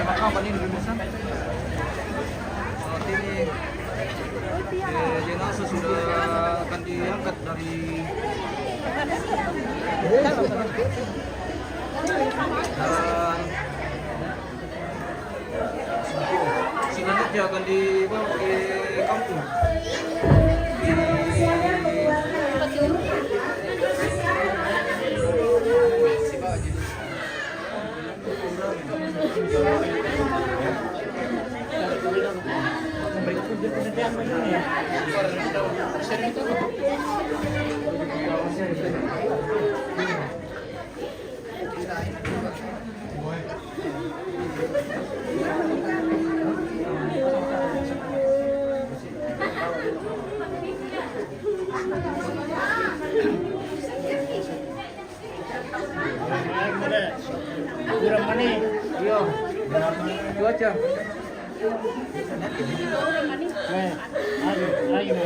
apa nih Indonesia? Saat ini jenazah sudah akan diangkat dari dan selanjutnya akan dibawa ke kampung. Kurang mana? Iya. Cuaca. Ayo.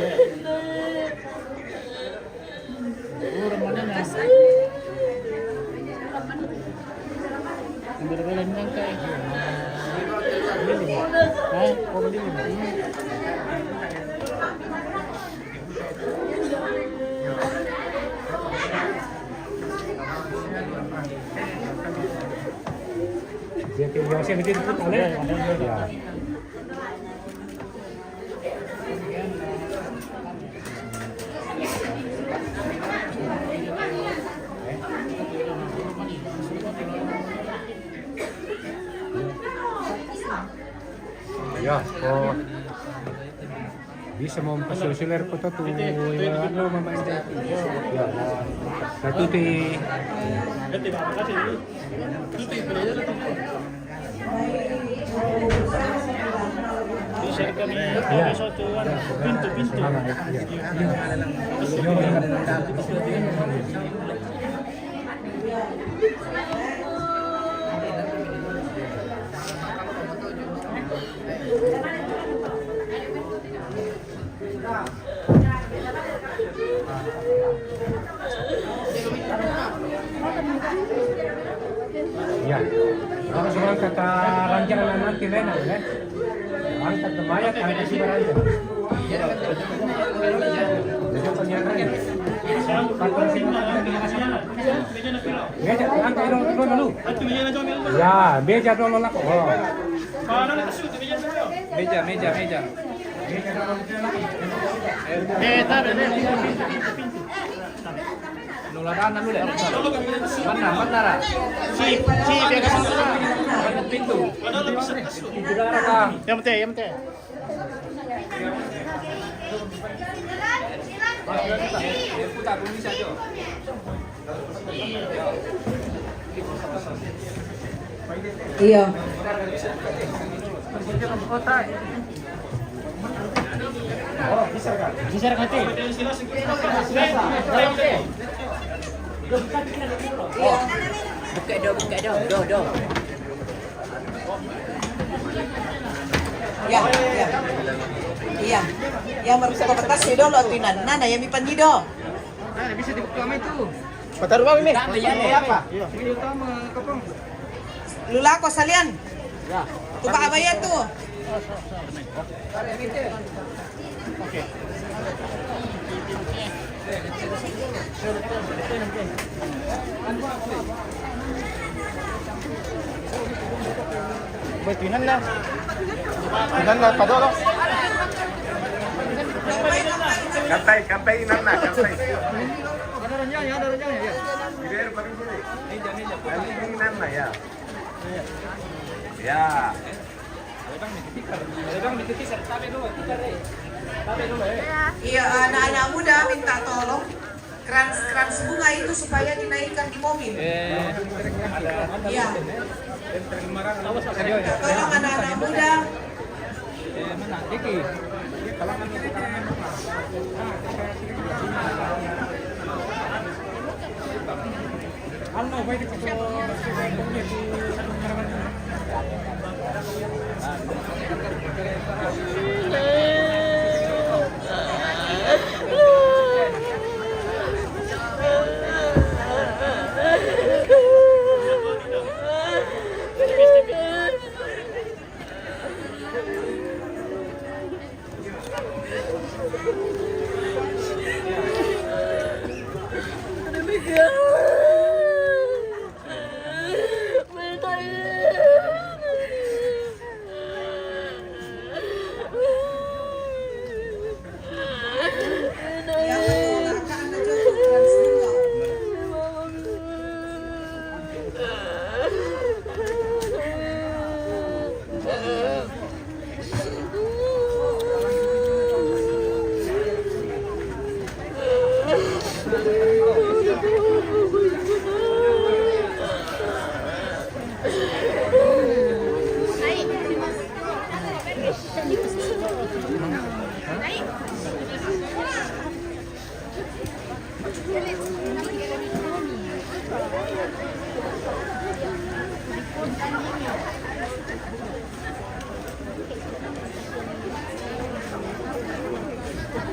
Kurang mana na? Berbeda dengan kay. Hai, kau beli ni. Dia biasa nanti disebut oleh ya. Ya, oh. Bisa mau pasal-pasal ko to ano mama inde. Ya, satu ti. Bisa kami suatu pintu-pintu. Ya, kalau soal kata rancangan nanti lain ya. Angkat ke mayat ada si rancangan. Jadi penyiaran. Patron sini meja angkat dulu. Ya, meja dulu lah kok. Meja. Nuladanan dulu deh. Mana Ra? Si biar kasih Mana pintu? Yang penting. Putar bisa aja. Iya. Oh, bisa kan? Bisa nanti. Buka do. Ya. Iya. Yang merusak kertas itu lo tinan. Nana yang mipandido. Nah, bisa dibuka itu. Patar ba ini? Apa? Ini utama kapong. Lulako salian. Ya. Tuba abayan tuh. Oke. Betinan na. Padolo. Kampay inan na, kampay. Ada ranjangnya ya. Biar paling sini. Meja. Inan na ya. Ya. Bang diketikar. Tabe dulu. Iya, anak-anak muda minta tolong krans bunga itu supaya dinaikkan di mobil. Iya. Tolong anak-anak muda. Mana? Diki.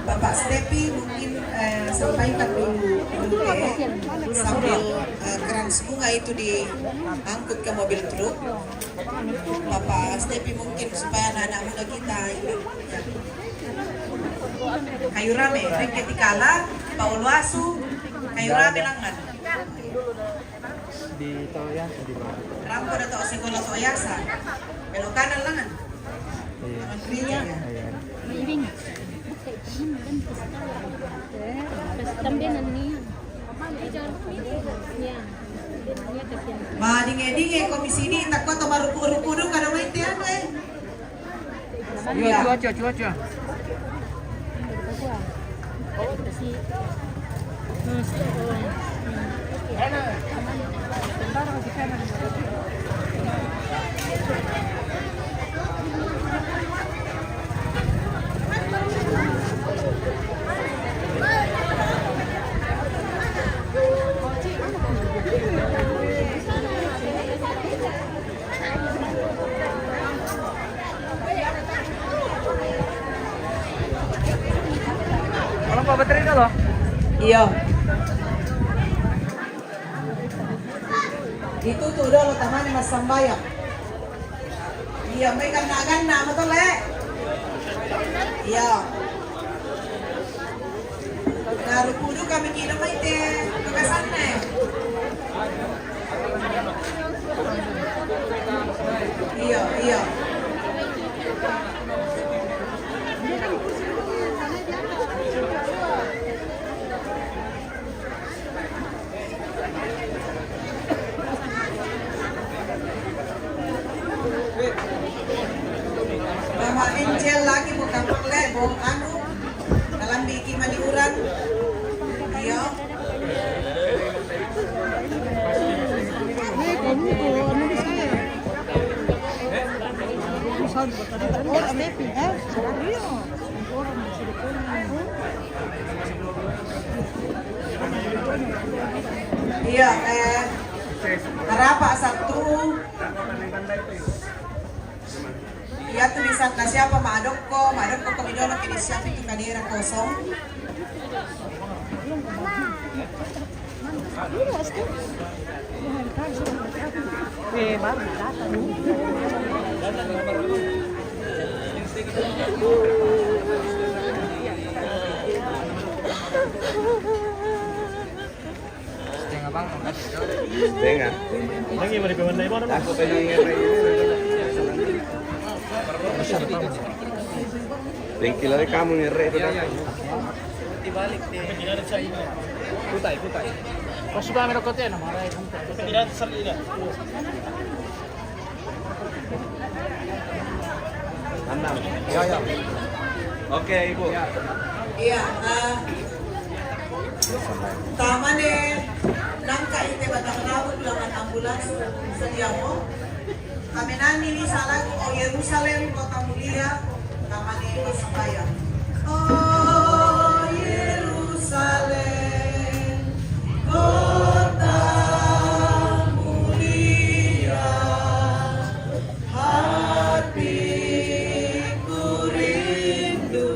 Bapak Stepi mungkin sampaikan dulu sambil keranjang bunga itu diangkut ke mobil truk. Bapak Stepi mungkin supaya anak-anak muda kita ingat. Kayu rame, Rengket Tikala, Paul Wasu, kayu rame langan. Di Toya, di mana? Rampo atau sekolah Toyasa, belok kanan langan. Taman gereja ya. Dinge komisi ini tak kau tambah ruku-ruku dong kada main tiada Iya, cuaca. Kalau Pak baterai loh. Iya. Itu tuh udah lo tamannya Mas Sambayang. Iya, may ganda-ganda mo to le. Iya. Narupudo kami kinamay te. Pagkasan na eh. Iya. Nama Angel lagi bukan le, bong anu dalam bikin maliuran. Iya. Iya, Harapa satu. Iya tulisan na siapa maadok ko kami doon kini siapa itu kanira kosong. Setengah. Lagi mau dipewan dari mana? Aku pengen ngerai ini. Bengkel lagi kamu ngerai itu dah. Dibalik deh. Putai. Pas sudah merokok ya, nama orang itu. Tidak tersalih dah. Enam. Ya. Oke, Ibu. Iya, tama deh. Nangka ite batang rawat lawan ambulans sedia mo. Kami nani ni salag o Yerusalem kota mulia namanya Masbayang. Oh Yerusalem kota mulia, hatiku rindu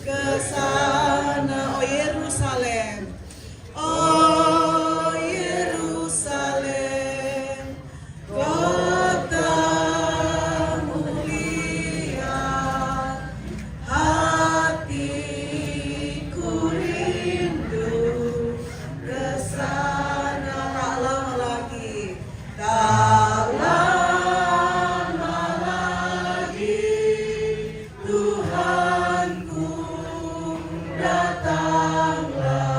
ke sana. Oh Yerusalem, oh Yerusalem kota mulia, hatiku rindu ke sana. Tak lama lagi, tak lama lagi Tuhanku datanglah.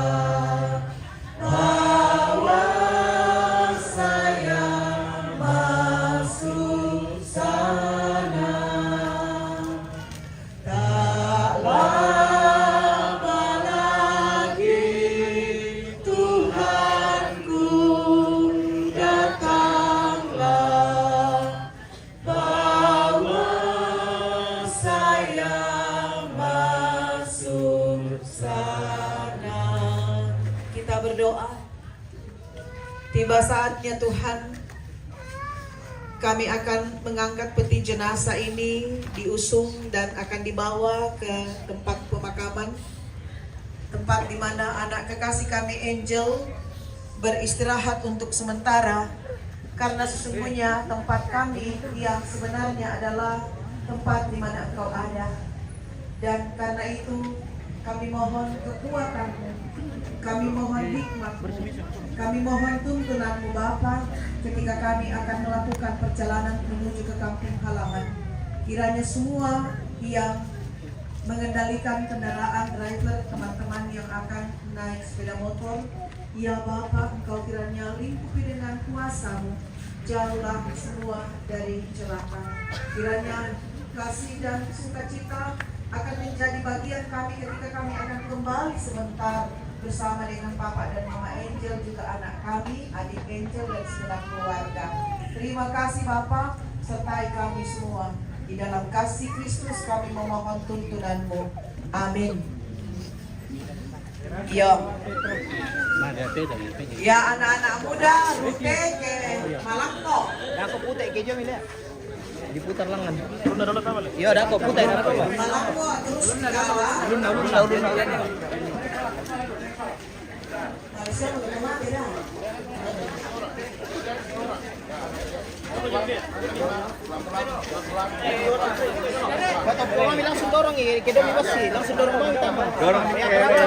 berdoa. Tiba saatnya Tuhan, kami akan mengangkat peti jenazah ini, diusung dan akan dibawa ke tempat pemakaman, tempat di mana anak kekasih kami Angel beristirahat untuk sementara, karena sesungguhnya tempat kami yang sebenarnya adalah tempat di mana Engkau ada. Dan karena itu kami mohon kekuatan-Mu, kami mohon hikmat-Mu, kami mohon tuntunan-Mu Bapa ketika kami akan melakukan perjalanan menuju ke kampung halaman. Kiranya semua yang mengendalikan kendaraan, driver, teman-teman yang akan naik sepeda motor, ya Bapa, Engkau kiranya lingkupi dengan kuasa-Mu, jauhlah semua dari celaka. Kiranya kasih dan sukacita akan menjadi bagian kami ketika kami akan kembali sebentar bersama dengan Papa dan Mama Angel, juga anak kami, adik Angel dan segenap keluarga. Terima kasih Bapa, sertai kami semua. Di dalam kasih Kristus kami memohon tuntunan-Mu. Amin. Yo. Ya anak-anak muda, rute ke Malangko. Aku putih kejo milih. Diputar lengan. Luna dulu apa? Iya, ada kok putih ada apa? Malangko terus Jawa. Luna. Harusnya bagaimana tidak? Foto kami langsung dorong ya, kita bebasi, langsung dorong kami tambah. Dorong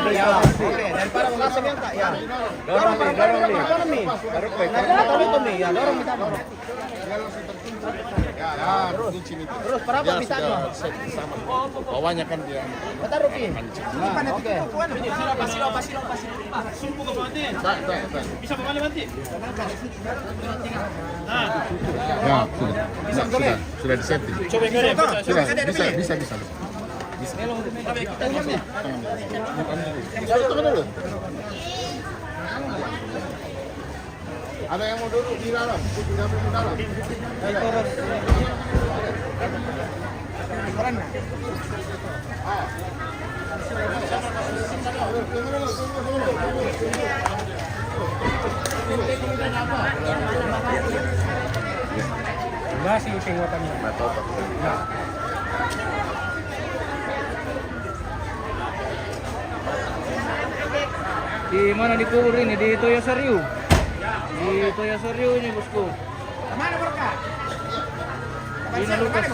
ya. Oke, daripada langsung yang tak ya. Dorong nih. Dorong nih, ya dorong kita. Ya, Terus berapa bisa nih? sama. Bawahnya kan dia. Taruh pi. Oke. Bisa kembali nanti. Ya, sudah disetting. Coba enggak Sudah, bisa. Tunggu dulu. Ada yang mau duduk di dalam? Siapa yang di dalam? Enggak sih penguatannya. Di mana dikubur ini? Di Toyo Soryu. Di Toyo Soryu ini bosku. Mana mereka? Di Lukas.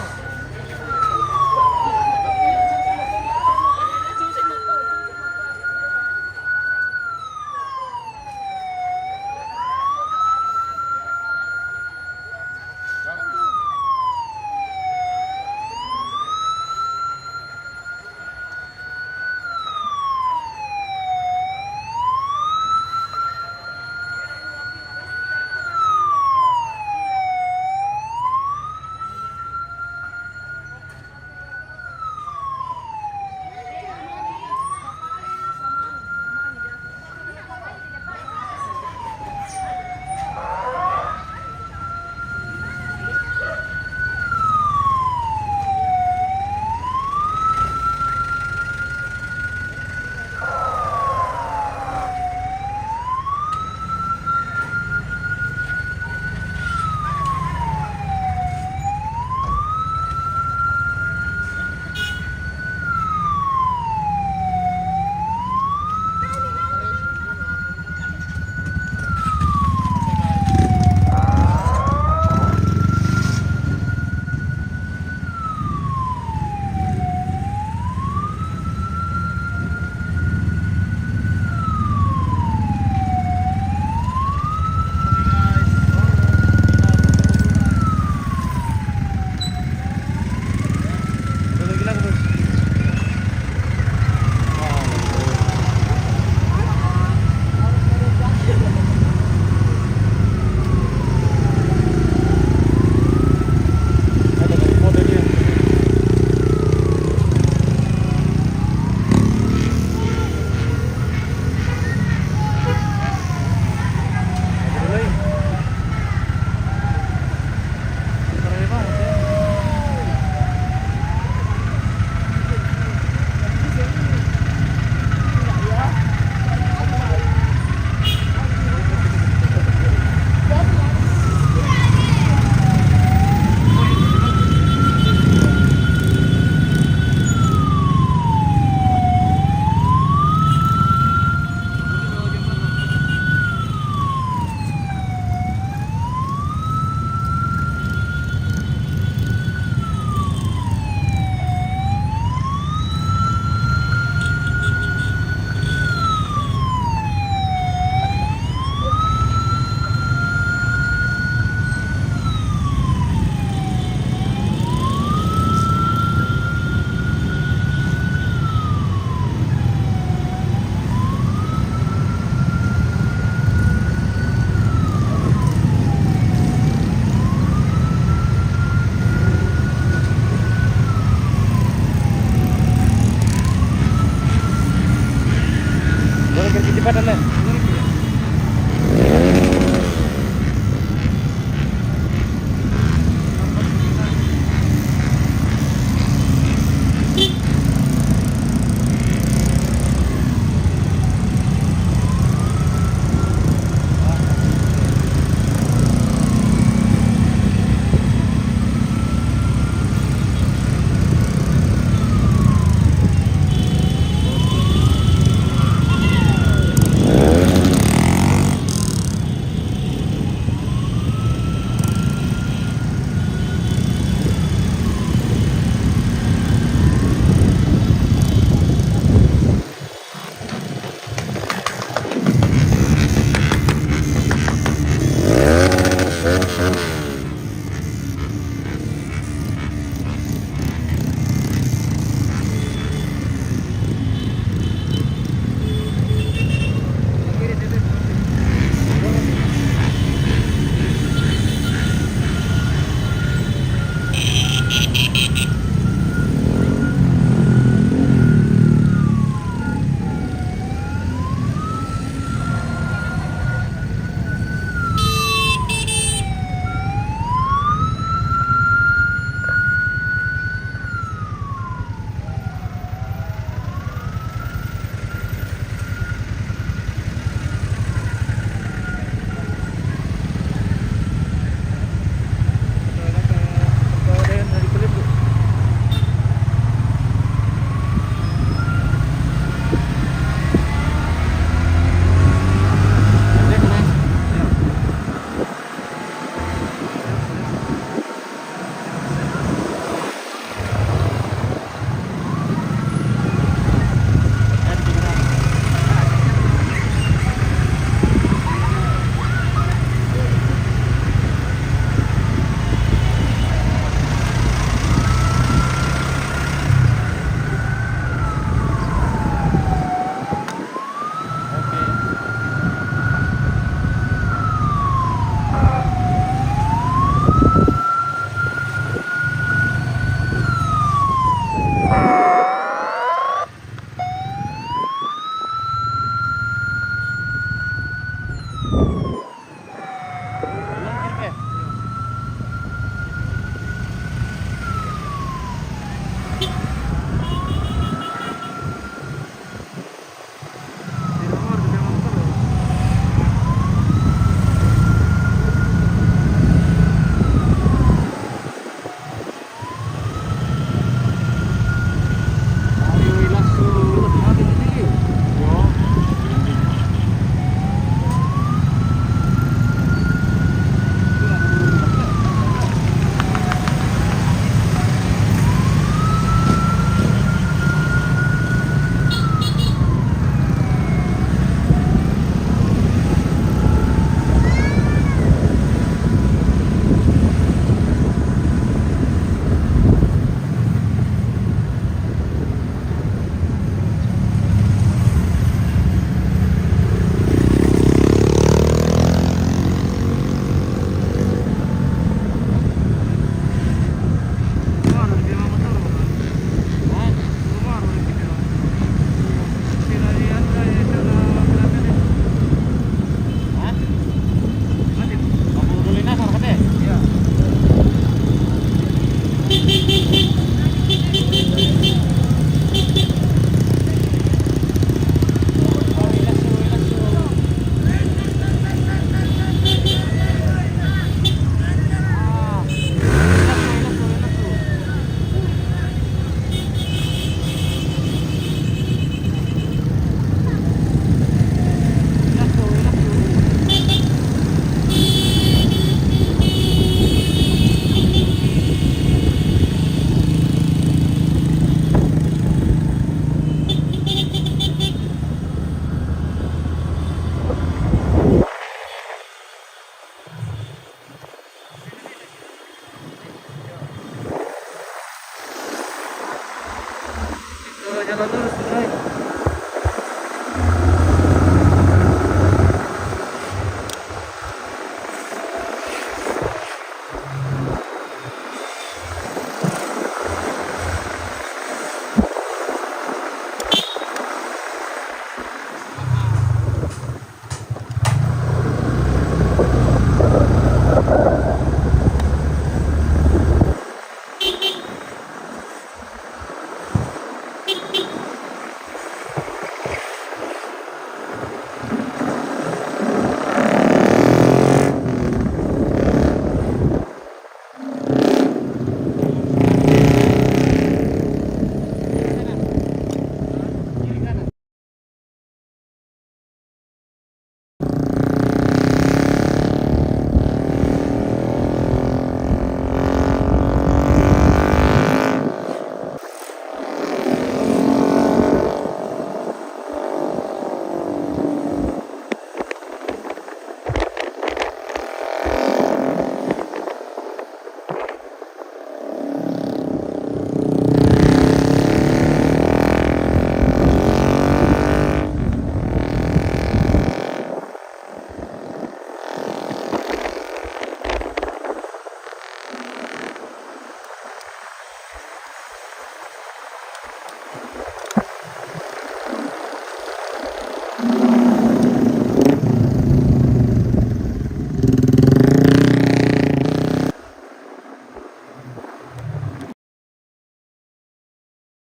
kecepatan lah.